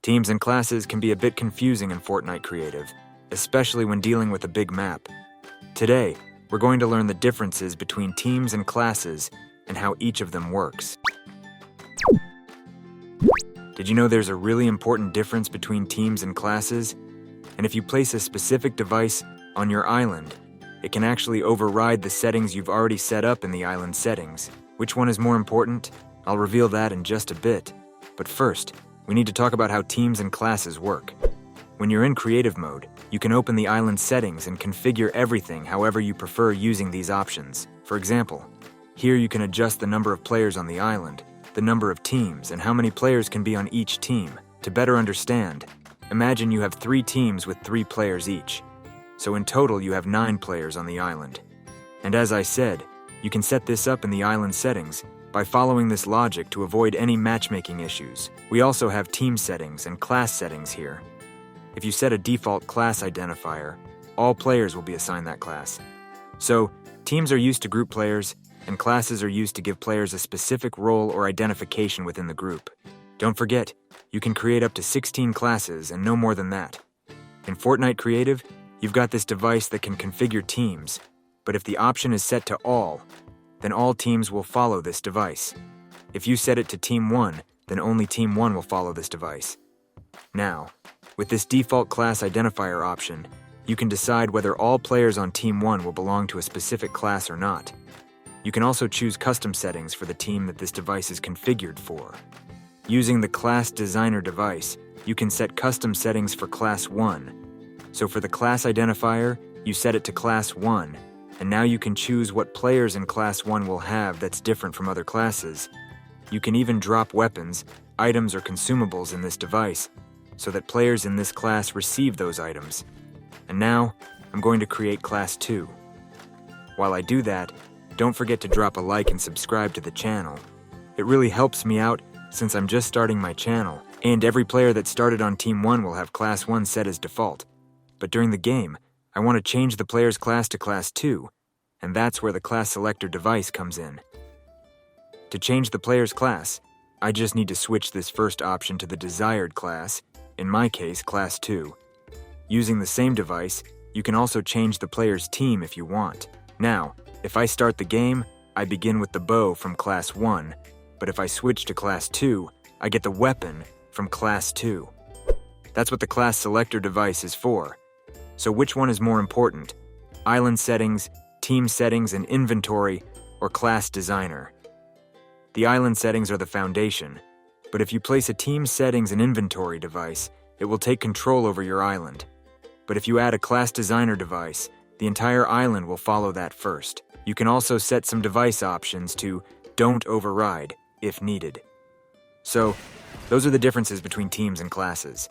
Teams and classes can be a bit confusing in Fortnite Creative, especially when dealing with a big map. Today, we're going to learn the differences between teams and classes and how each of them works. Did you know there's a really important difference between teams and classes? And if you place a specific device on your island, it can actually override the settings you've already set up in the island settings. Which one is more important? I'll reveal that in just a bit. But first, we need to talk about how teams and classes work. When you're in creative mode, you can open the island settings and configure everything however you prefer using these options. For example, here you can adjust the number of players on the island, the number of teams, and how many players can be on each team. To better understand, imagine you have 3 teams with 3 players each. So in total, you have 9 players on the island. And as I said, you can set this up in the island settings by following this logic to avoid any matchmaking issues. We also have team settings and class settings here. If you set a default class identifier, all players will be assigned that class. So, teams are used to group players, and classes are used to give players a specific role or identification within the group. Don't forget, you can create up to 16 classes and no more than that. In Fortnite Creative, you've got this device that can configure teams, but if the option is set to all, then all teams will follow this device. If you set it to Team 1, then only Team 1 will follow this device. Now, with this default class identifier option, you can decide whether all players on Team 1 will belong to a specific class or not. You can also choose custom settings for the team that this device is configured for. Using the Class Designer device, you can set custom settings for Class 1. So for the class identifier, you set it to Class 1, and now you can choose what players in Class 1 will have that's different from other classes. You can even drop weapons, items, or consumables in this device, so that players in this class receive those items. And now, I'm going to create Class 2. While I do that, don't forget to drop a like and subscribe to the channel. It really helps me out since I'm just starting my channel, and every player that started on Team 1 will have Class 1 set as default. But during the game, I want to change the player's class to Class 2, and that's where the class selector device comes in. To change the player's class, I just need to switch this first option to the desired class, in my case, Class 2. Using the same device, you can also change the player's team if you want. Now, if I start the game, I begin with the bow from Class 1, but if I switch to Class 2, I get the weapon from Class 2. That's what the class selector device is for. So which one is more important? Island settings, team settings and inventory, or class designer? The island settings are the foundation, but if you place a team settings and inventory device, it will take control over your island. But if you add a class designer device, the entire island will follow that first. You can also set some device options to don't override if needed. So, those are the differences between teams and classes.